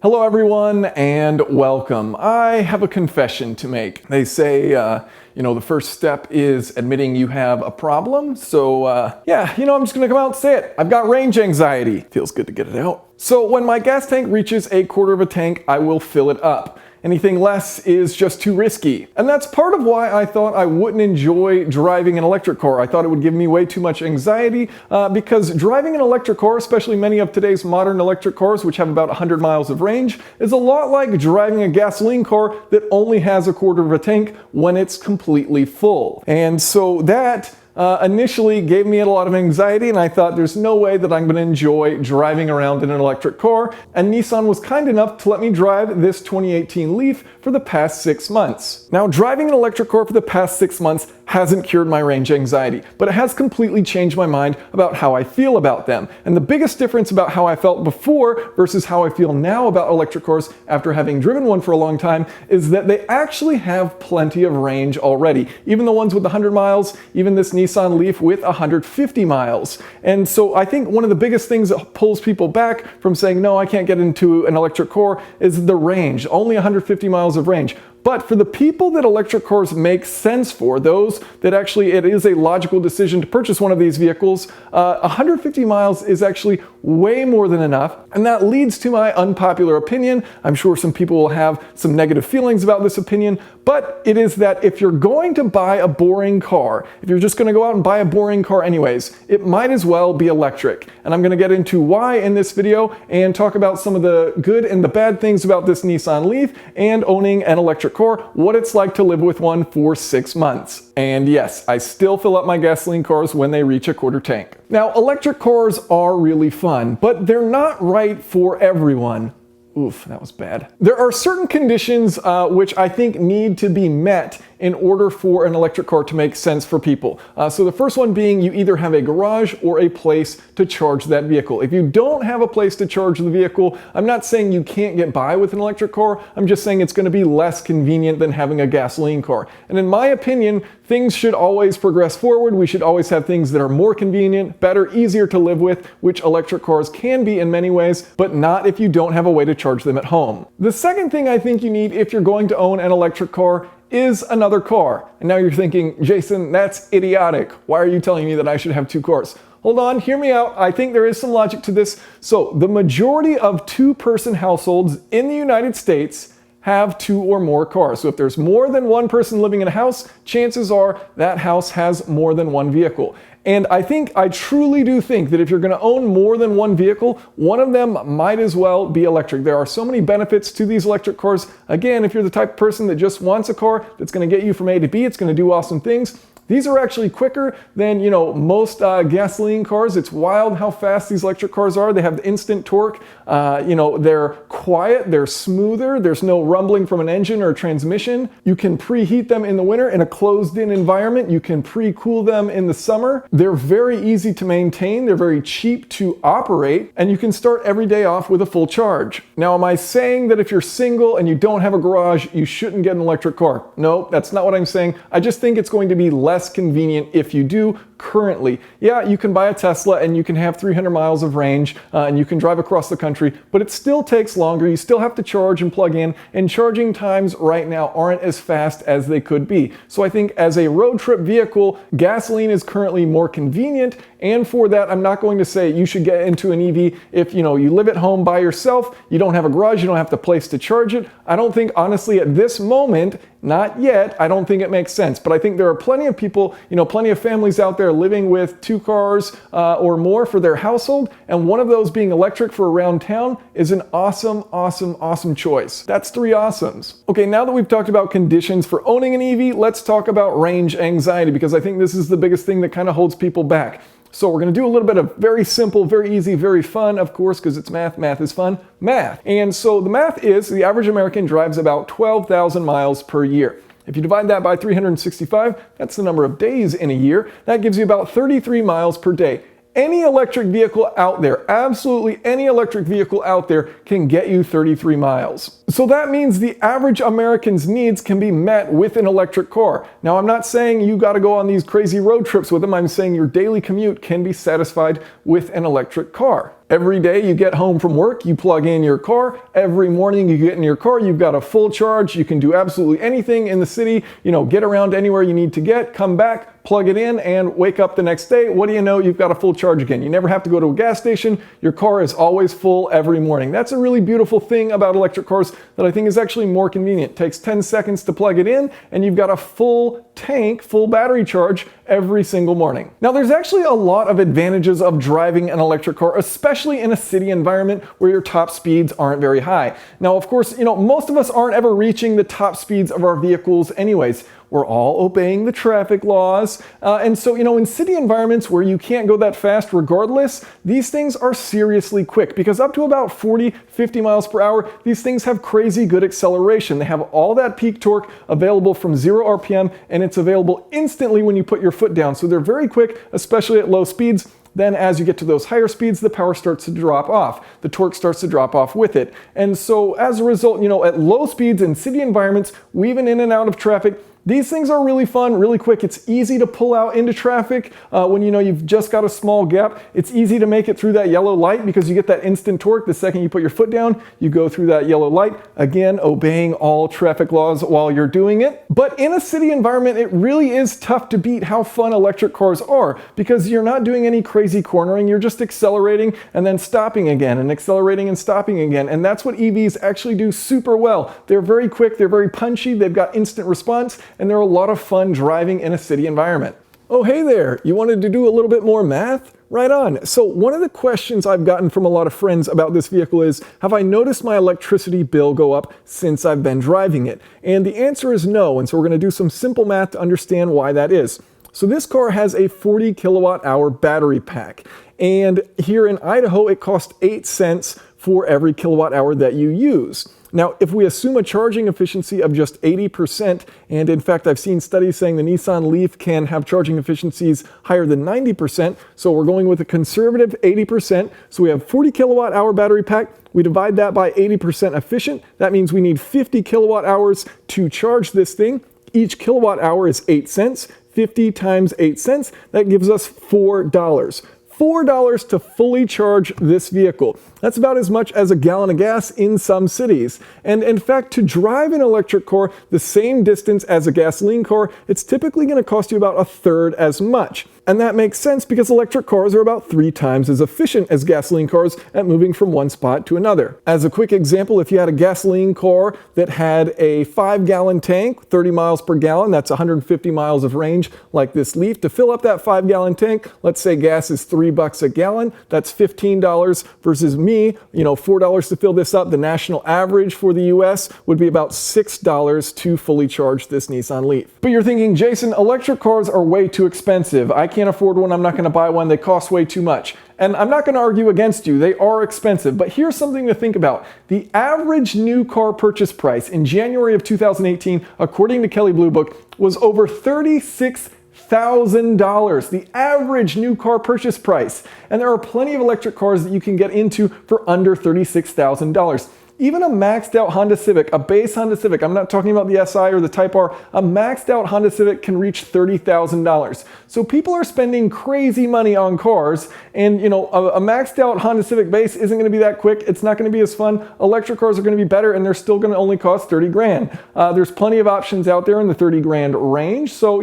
Hello everyone and welcome. I have a confession to make. They say, the first step is admitting you have a problem. So I'm just gonna come out and say it. I've got range anxiety. Feels good to get it out. So when my gas tank reaches a quarter of a tank, I will fill it up. Anything less is just too risky. And that's part of why I thought I wouldn't enjoy driving an electric car. I thought it would give me way too much anxiety because driving an electric car, especially many of today's modern electric cars, which have about 100 miles of range, is a lot like driving a gasoline car that only has a quarter of a tank when it's completely full. And so that initially gave me a lot of anxiety, and I thought there's no way that I'm going to enjoy driving around in an electric car, and Nissan was kind enough to let me drive this 2018 Leaf for the past 6 months. Now, driving an electric car for the past 6 months hasn't cured my range anxiety, but it has completely changed my mind about how I feel about them. And the biggest difference about how I felt before versus how I feel now about electric cars after having driven one for a long time is that they actually have plenty of range already. Even the ones with 100 miles, even this Nissan Leaf with 150 miles. And so I think one of the biggest things that pulls people back from saying, no, I can't get into an electric car is the range, only 150 miles of range. But for the people that electric cars make sense for, those that actually it is a logical decision to purchase one of these vehicles, 150 miles is actually way more than enough. And that leads to my unpopular opinion. I'm sure some people will have some negative feelings about this opinion, but it is that if you're going to buy a boring car, if you're just going to go out and buy a boring car anyways, it might as well be electric. And I'm going to get into why in this video and talk about some of the good and the bad things about this Nissan Leaf and owning an electric car, what it's like to live with one for 6 months. And yes, I still fill up my gasoline cars when they reach a quarter tank. Now, electric cars are really fun, but they're not right for everyone. Oof, that was bad. There are certain conditions which I think need to be met in order for an electric car to make sense for people. So the first one being you either have a garage or a place to charge that vehicle. If you don't have a place to charge the vehicle, I'm not saying you can't get by with an electric car, I'm just saying it's going to be less convenient than having a gasoline car. And in my opinion, things should always progress forward. We should always have things that are more convenient, better, easier to live with, which electric cars can be in many ways, but not if you don't have a way to charge them at home. The second thing I think you need if you're going to own an electric car is another car. And now you're thinking, Jason, that's idiotic. Why are you telling me that I should have 2 cars? Hold on, hear me out. I think there is some logic to this. So the majority of 2-person households in the United States have 2 or more cars. So if there's more than 1 person living in a house, chances are that house has more than 1 vehicle. And I truly do think that if you're going to own more than 1 vehicle, one of them might as well be electric. There are so many benefits to these electric cars. Again, if you're the type of person that just wants a car that's going to get you from A to B, it's going to do awesome things. These are actually quicker than, most gasoline cars. It's wild how fast these electric cars are. They have instant torque. They're quiet, they're smoother. There's no rumbling from an engine or a transmission. You can preheat them in the winter in a closed-in environment. You can pre-cool them in the summer. They're very easy to maintain. They're very cheap to operate, and you can start every day off with a full charge. Now, am I saying that if you're single and you don't have a garage, you shouldn't get an electric car? No, that's not what I'm saying. I just think it's going to be less convenient if you do currently. Yeah, you can buy a Tesla and you can have 300 miles of range and you can drive across the country, but it still takes longer. You still have to charge and plug in, and charging times right now aren't as fast as they could be. So I think as a road trip vehicle, gasoline is currently more convenient, and for that, I'm not going to say you should get into an EV if you live at home by yourself, you don't have a garage, you don't have the place to charge it. I don't think, honestly, at this moment, not yet, I don't think it makes sense. But I think there are plenty of people, plenty of families out there living with 2 cars or more for their household, and one of those being electric for around town is an awesome, awesome, awesome choice. That's 3 awesomes. Okay, now that we've talked about conditions for owning an EV, let's talk about range anxiety, because I think this is the biggest thing that kind of holds people back. So we're going to do a little bit of very simple, very easy, very fun, of course, because it's math. Math is fun. Math. And so the math is the average American drives about 12,000 miles per year. If you divide that by 365, that's the number of days in a year. That gives you about 33 miles per day. Any electric vehicle out there, absolutely any electric vehicle out there can get you 33 miles. So that means the average American's needs can be met with an electric car. Now, I'm not saying you got to go on these crazy road trips with them. I'm saying your daily commute can be satisfied with an electric car. Every day you get home from work, you plug in your car. Every morning you get in your car, you've got a full charge. You can do absolutely anything in the city, get around anywhere you need to get, come back, plug it in, and wake up the next day. What do you know? You've got a full charge again. You never have to go to a gas station. Your car is always full every morning. That's a really beautiful thing about electric cars that I think is actually more convenient. It takes 10 seconds to plug it in, and you've got a full tank, full battery charge every single morning. Now, there's actually a lot of advantages of driving an electric car, especially in a city environment where your top speeds aren't very high. Now, of course, most of us aren't ever reaching the top speeds of our vehicles anyways. We're all obeying the traffic laws. And so, in city environments where you can't go that fast regardless, these things are seriously quick because up to about 40, 50 miles per hour, these things have crazy good acceleration. They have all that peak torque available from 0 RPM, and it's available instantly when you put your foot down. So they're very quick, especially at low speeds. Then as you get to those higher speeds, the power starts to drop off. The torque starts to drop off with it. And so as a result, at low speeds in city environments, weaving in and out of traffic, these things are really fun, really quick. It's easy to pull out into traffic when you've just got a small gap. It's easy to make it through that yellow light because you get that instant torque. The second you put your foot down, you go through that yellow light. Again, obeying all traffic laws while you're doing it. But in a city environment, it really is tough to beat how fun electric cars are because you're not doing any crazy cornering. You're just accelerating and then stopping again and accelerating and stopping again. And that's what EVs actually do super well. They're very quick. They're very punchy. They've got instant response. And they're a lot of fun driving in a city environment. Oh, hey there, you wanted to do a little bit more math? Right on. So one of the questions I've gotten from a lot of friends about this vehicle is, have I noticed my electricity bill go up since I've been driving it? And the answer is no, and so we're going to do some simple math to understand why that is. So this car has a 40 kilowatt hour battery pack, and here in Idaho it costs 8 cents for every kilowatt hour that you use. Now, if we assume a charging efficiency of just 80%, and in fact, I've seen studies saying the Nissan Leaf can have charging efficiencies higher than 90%, so we're going with a conservative 80%. So we have 40 kilowatt hour battery pack. We divide that by 80% efficient. That means we need 50 kilowatt hours to charge this thing. Each kilowatt hour is 8 cents. 50 times 8 cents, that gives us $4. $4 to fully charge this vehicle. That's about as much as a gallon of gas in some cities. And in fact, to drive an electric car the same distance as a gasoline car, it's typically going to cost you about a third as much. And that makes sense because electric cars are about 3 times as efficient as gasoline cars at moving from one spot to another. As a quick example, if you had a gasoline car that had a 5-gallon tank, 30 miles per gallon, that's 150 miles of range like this Leaf. To fill up that 5-gallon tank, let's say gas is $3 a gallon, that's $15 versus me, $4 to fill this up. The national average for the US would be about $6 to fully charge this Nissan Leaf. But you're thinking, Jason, electric cars are way too expensive. I can't afford one. I'm not going to buy one. They cost way too much. And I'm not going to argue against you. They are expensive. But here's something to think about. The average new car purchase price in January of 2018, according to Kelley Blue Book, was over $36,000, the average new car purchase price. And there are plenty of electric cars that you can get into for under $36,000. Even a maxed out Honda Civic, a base Honda Civic, I'm not talking about the SI or the Type R, a maxed out Honda Civic can reach $30,000. So people are spending crazy money on cars, and a maxed out Honda Civic base isn't going to be that quick. It's not going to be as fun. Electric cars are going to be better, and they're still going to only cost 30 grand. There's plenty of options out there in the 30 grand range. So,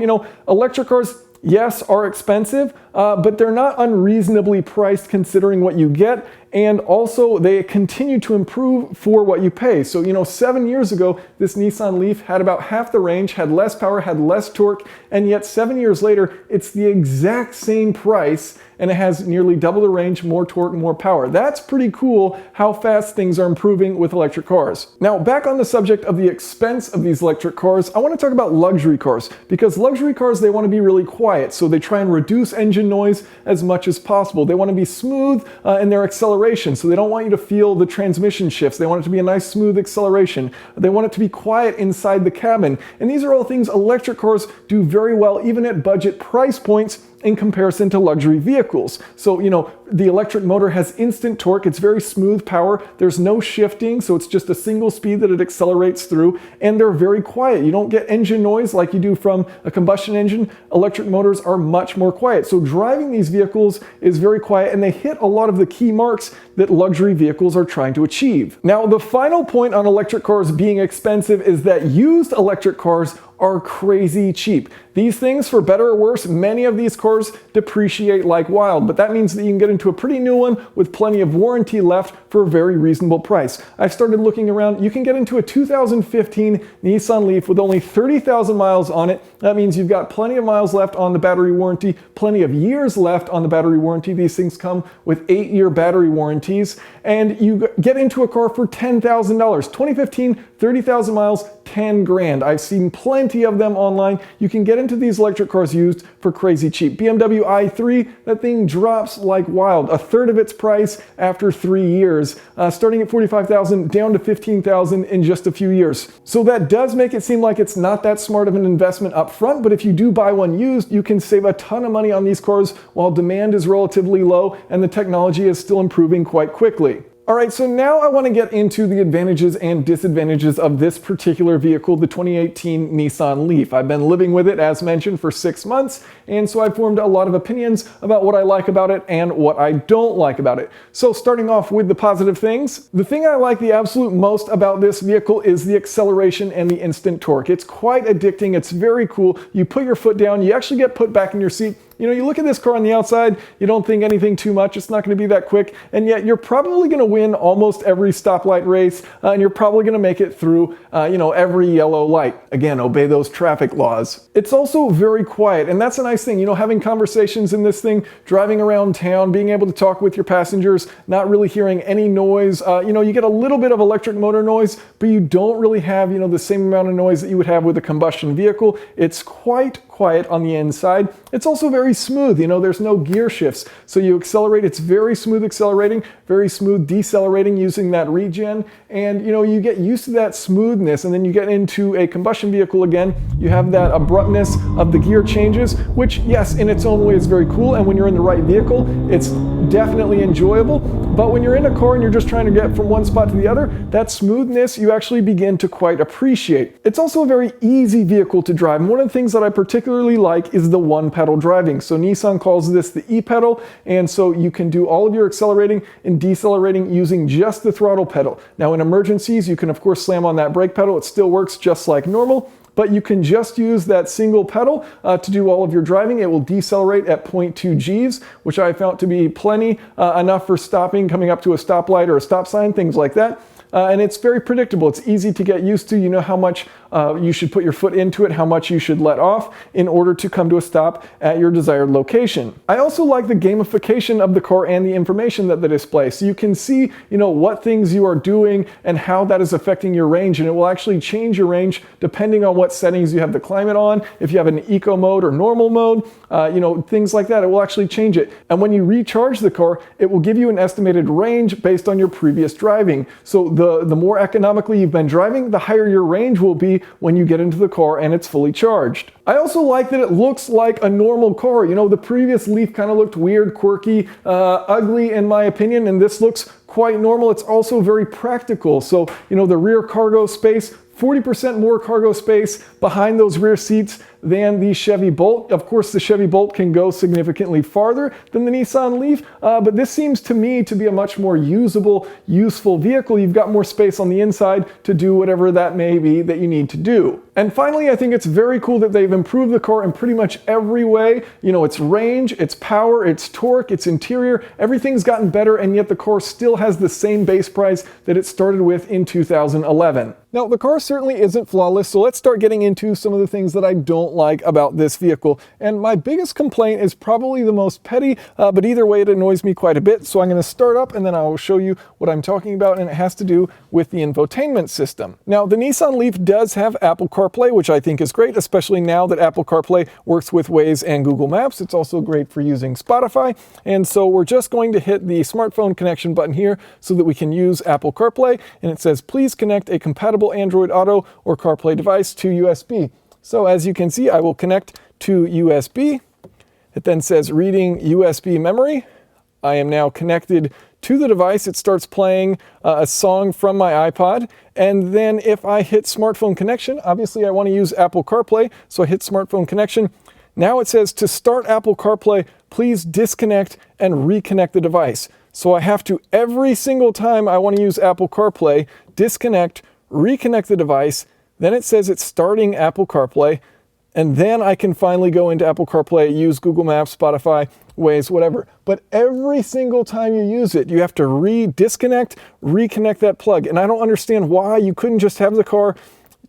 electric cars, yes, are expensive, but they're not unreasonably priced considering what you get. And also, they continue to improve for what you pay. So, 7 years ago, this Nissan Leaf had about half the range, had less power, had less torque, and yet 7 years later, it's the exact same price, and it has nearly double the range, more torque, more power. That's pretty cool how fast things are improving with electric cars. Now, back on the subject of the expense of these electric cars, I want to talk about luxury cars, because luxury cars, they want to be really quiet, so they try and reduce engine noise as much as possible. They want to be smooth in their acceleration, so they don't want you to feel the transmission shifts. They want it to be a nice smooth acceleration. They want it to be quiet inside the cabin. And these are all things electric cars do very well, even at budget price points, in comparison to luxury vehicles. So, the electric motor has instant torque. It's very smooth power. There's no shifting, so it's just a single speed that it accelerates through, and they're very quiet. You don't get engine noise like you do from a combustion engine. Electric motors are much more quiet. So driving these vehicles is very quiet, and they hit a lot of the key marks that luxury vehicles are trying to achieve. Now, the final point on electric cars being expensive is that used electric cars are crazy cheap. These things, for better or worse, many of these cars depreciate like wild, but that means that you can get into a pretty new one with plenty of warranty left for a very reasonable price. I started looking around. You can get into a 2015 Nissan Leaf with only 30,000 miles on it. That means you've got plenty of miles left on the battery warranty, plenty of years left on the battery warranty. These things come with 8-year battery warranties, and you get into a car for $10,000. 2015, 30,000 miles, 10 grand. I've seen plenty of them online. You can get into these electric cars used for crazy cheap. BMW i3, that thing drops like wild, a third of its price after 3 years, starting at 45,000 down to 15,000 in just a few years. So that does make it seem like it's not that smart of an investment up front, but if you do buy one used, you can save a ton of money on these cars while demand is relatively low and the technology is still improving quite quickly. All right, so now I want to get into the advantages and disadvantages of this particular vehicle, the 2018 Nissan Leaf. I've been living with it, as mentioned, for 6 months, and so I've formed a lot of opinions about what I like about it and what I don't like about it. So starting off with the positive things, the thing I like the absolute most about this vehicle is the acceleration and the instant torque. It's quite addicting. It's very cool. You put your foot down, you actually get put back in your seat. You look at this car on the outside, you don't think anything too much, it's not going to be that quick, and yet you're probably going to win almost every stoplight race, and you're probably going to make it through, every yellow light. Again, obey those traffic laws. It's also very quiet, and that's a nice thing, having conversations in this thing, driving around town, being able to talk with your passengers, not really hearing any noise. You get a little bit of electric motor noise, but you don't really have, the same amount of noise that you would have with a combustion vehicle. It's quite quiet on the inside. It's also very smooth. There's no gear shifts. So you accelerate, it's very smooth accelerating, very smooth decelerating using that regen. And you get used to that smoothness, and then you get into a combustion vehicle again. You have that abruptness of the gear changes, which yes, in its own way is very cool. And when you're in the right vehicle, it's definitely enjoyable. But when you're in a car and you're just trying to get from one spot to the other, that smoothness you actually begin to quite appreciate. It's also a very easy vehicle to drive. And one of the things that I particularly like is the one-pedal driving. So Nissan calls this the e-pedal, and so you can do all of your accelerating and decelerating using just the throttle pedal. Now in emergencies, you can of course slam on that brake pedal. It still works just like normal, but you can just use that single pedal to do all of your driving. It will decelerate at 0.2 Gs, which I found to be plenty, enough for stopping, coming up to a stoplight or a stop sign, things like that. And it's very predictable. It's easy to get used to. You know how much you should put your foot into it, how much you should let off in order to come to a stop at your desired location. I also like the gamification of the car and the information that they display. So you can see, what things you are doing and how that is affecting your range. And it will actually change your range depending on what settings you have the climate on. If you have an eco mode or normal mode, things like that, it will actually change it. And when you recharge the car, it will give you an estimated range based on your previous driving. So the more economically you've been driving, the higher your range will be when you get into the car and it's fully charged. I also like that it looks like a normal car. The previous Leaf kind of looked weird, quirky, ugly in my opinion, and this looks quite normal. It's also very practical. So, the rear cargo space, 40% more cargo space behind those rear seats than the Chevy Bolt. Of course, the Chevy Bolt can go significantly farther than the Nissan Leaf, but this seems to me to be a much more usable, useful vehicle. You've got more space on the inside to do whatever that may be that you need to do. And finally, I think it's very cool that they've improved the car in pretty much every way. Its range, its power, its torque, its interior, everything's gotten better, and yet the car still has the same base price that it started with in 2011. Now, the car certainly isn't flawless, so let's start getting into some of the things that I don't like about this vehicle. And my biggest complaint is probably the most petty, but either way it annoys me quite a bit. So I'm going to start up and then I will show you what I'm talking about, and it has to do with the infotainment system. Now, the Nissan Leaf does have Apple CarPlay, which I think is great, especially now that Apple CarPlay works with Waze and Google Maps. It's also great for using Spotify. And so we're just going to hit the smartphone connection button here so that we can use Apple CarPlay. And it says, please connect a compatible Android Auto or CarPlay device to USB. So as you can see, I will connect to USB, It then says reading USB memory. I am now connected to the device. It starts playing a song from my iPod. And then if I hit smartphone connection, obviously I want to use Apple CarPlay, so I hit smartphone connection. Now it says to start Apple CarPlay, please disconnect and reconnect the device. So I have to, every single time I want to use Apple CarPlay, disconnect, reconnect the device. Then it says it's starting Apple CarPlay. And then I can finally go into Apple CarPlay, use Google Maps, Spotify, Waze, whatever. But every single time you use it, you have to disconnect, reconnect that plug. And I don't understand why you couldn't just have the car,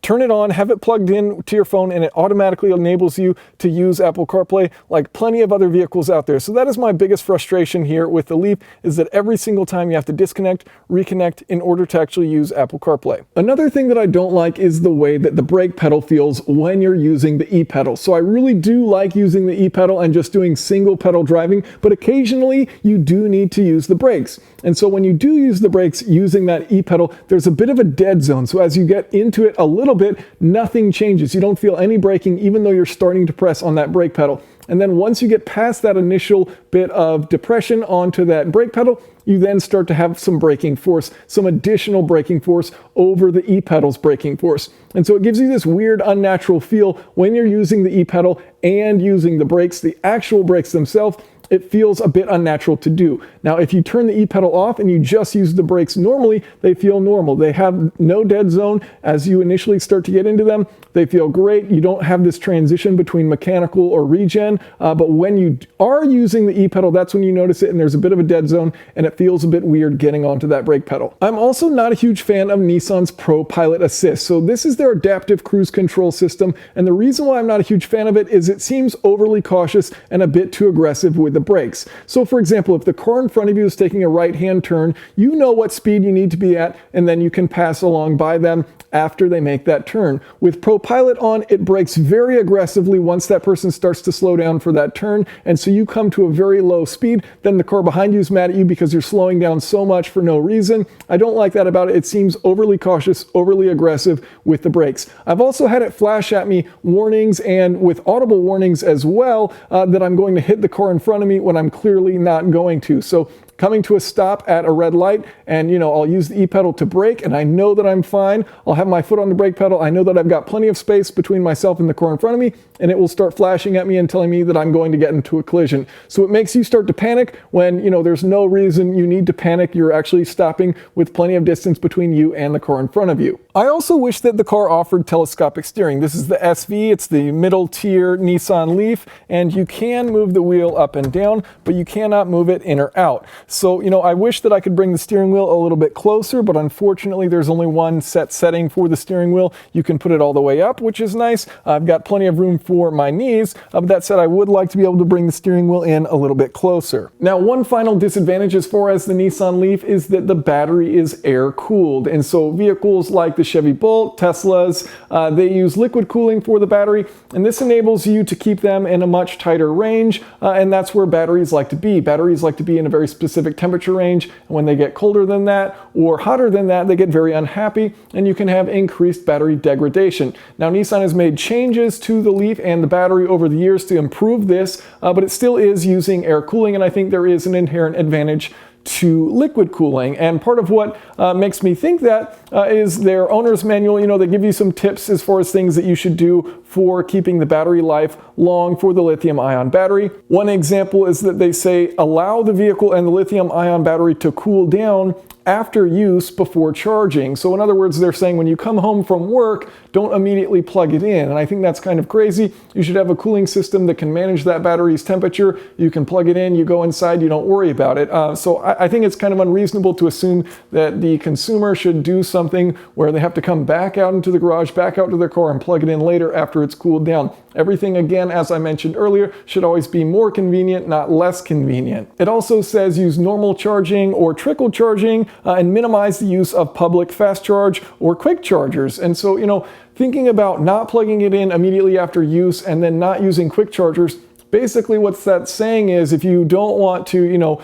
turn it on, have it plugged in to your phone, and it automatically enables you to use Apple CarPlay like plenty of other vehicles out there. So that is my biggest frustration here with the Leaf, is that every single time you have to disconnect, reconnect in order to actually use Apple CarPlay. Another thing that I don't like is the way that the brake pedal feels when you're using the e-pedal. So I really do like using the e-pedal and just doing single pedal driving, but occasionally you do need to use the brakes. And so when you do use the brakes using that e-pedal, there's a bit of a dead zone. So as you get into it a little bit, nothing changes. You don't feel any braking, even though you're starting to press on that brake pedal. And then once you get past that initial bit of depression onto that brake pedal, you then start to have some braking force, some additional braking force over the e-pedal's braking force. And so it gives you this weird, unnatural feel when you're using the e-pedal and using the brakes, the actual brakes themselves. It feels a bit unnatural to do. Now, if you turn the e-pedal off and you just use the brakes normally, they feel normal. They have no dead zone as you initially start to get into them. They feel great. You don't have this transition between mechanical or regen, but when you are using the e-pedal, that's when you notice it and there's a bit of a dead zone and it feels a bit weird getting onto that brake pedal. I'm also not a huge fan of Nissan's Pro Pilot Assist. So this is their adaptive cruise control system, and the reason why I'm not a huge fan of it is it seems overly cautious and a bit too aggressive with the brakes. So for example, if the car in front of you is taking a right-hand turn, you know what speed you need to be at, and then you can pass along by them after they make that turn. With Pro Pilot on, it brakes very aggressively once that person starts to slow down for that turn, and so you come to a very low speed, then the car behind you is mad at you because you're slowing down so much for no reason. I don't like that about it. It seems overly cautious, overly aggressive with the brakes. I've also had it flash at me warnings, and with audible warnings as well, that I'm going to hit the car in front of me when I'm clearly not going to. So coming to a stop at a red light, and I'll use the e-pedal to brake, and I know that I'm fine. I'll have my foot on the brake pedal. I know that I've got plenty of space between myself and the car in front of me, and it will start flashing at me and telling me that I'm going to get into a collision. So it makes you start to panic when there's no reason you need to panic. You're actually stopping with plenty of distance between you and the car in front of you. I also wish that the car offered telescopic steering. This is the SV. It's the middle tier Nissan Leaf, and you can move the wheel up and down, but you cannot move it in or out. So, I wish that I could bring the steering wheel a little bit closer, but unfortunately there's only one set setting for the steering wheel. You can put it all the way up, which is nice. I've got plenty of room for my knees. But that said, I would like to be able to bring the steering wheel in a little bit closer. Now, one final disadvantage as far as the Nissan Leaf is that the battery is air cooled. And so vehicles like the Chevy Bolt, Teslas, they use liquid cooling for the battery, and this enables you to keep them in a much tighter range, and that's where batteries like to be. Batteries like to be in a very specific temperature range, and when they get colder than that or hotter than that, they get very unhappy, and you can have increased battery degradation. Now, Nissan has made changes to the Leaf and the battery over the years to improve this, but it still is using air cooling, and I think there is an inherent advantage to liquid cooling. And part of what makes me think that is their owner's manual. They give you some tips as far as things that you should do for keeping the battery life long for the lithium-ion battery. One example is that they say allow the vehicle and the lithium-ion battery to cool down after use before charging. So in other words, they're saying when you come home from work, don't immediately plug it in. And I think that's kind of crazy. You should have a cooling system that can manage that battery's temperature. You can plug it in, you go inside, you don't worry about it. So I think it's kind of unreasonable to assume that the consumer should do something where they have to come back out into the garage, back out to their car and plug it in later after it's cooled down. Everything, again, as I mentioned earlier, should always be more convenient, not less convenient. It also says use normal charging or trickle charging and minimize the use of public fast charge or quick chargers. And so, thinking about not plugging it in immediately after use and then not using quick chargers, basically what that's saying is if you don't want to,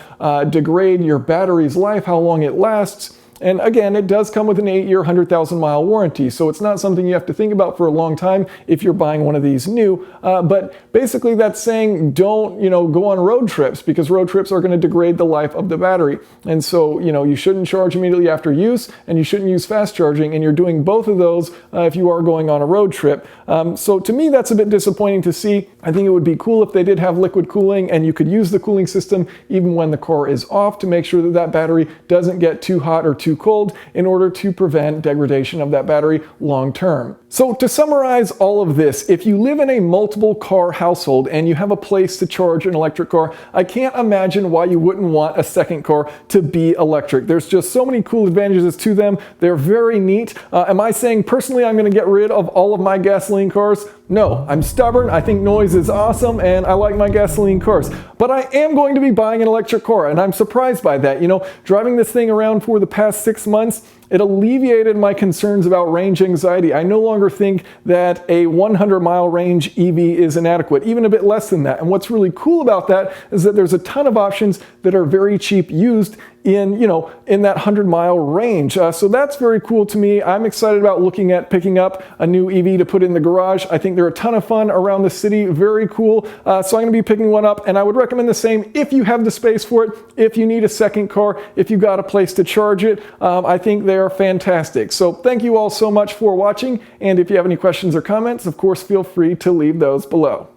degrade your battery's life, how long it lasts, And again, it does come with an 8-year, 100,000-mile warranty, so it's not something you have to think about for a long time if you're buying one of these new. But basically that's saying don't, go on road trips, because road trips are going to degrade the life of the battery. And so, you shouldn't charge immediately after use, and you shouldn't use fast charging, and you're doing both of those if you are going on a road trip. So to me, that's a bit disappointing to see. I think it would be cool if they did have liquid cooling and you could use the cooling system even when the car is off to make sure that that battery doesn't get too hot or too cold in order to prevent degradation of that battery long term. So to summarize all of this, if you live in a multiple car household and you have a place to charge an electric car, I can't imagine why you wouldn't want a second car to be electric. There's just so many cool advantages to them. They're very neat. Am I saying personally I'm going to get rid of all of my gasoline cars? No, I'm stubborn. I think noise is awesome and I like my gasoline cars. But I am going to be buying an electric car, and I'm surprised by that. Driving this thing around for the past 6 months, it alleviated my concerns about range anxiety. I no longer think that a 100-mile range EV is inadequate, even a bit less than that. And what's really cool about that is that there's a ton of options that are very cheap used in that 100-mile range. So that's very cool to me. I'm excited about looking at picking up a new EV to put in the garage. I think they're a ton of fun around the city, very cool. So I'm going to be picking one up, and I would recommend the same if you have the space for it, if you need a second car, if you got a place to charge it. I think they are fantastic. So thank you all so much for watching, and if you have any questions or comments, of course, feel free to leave those below.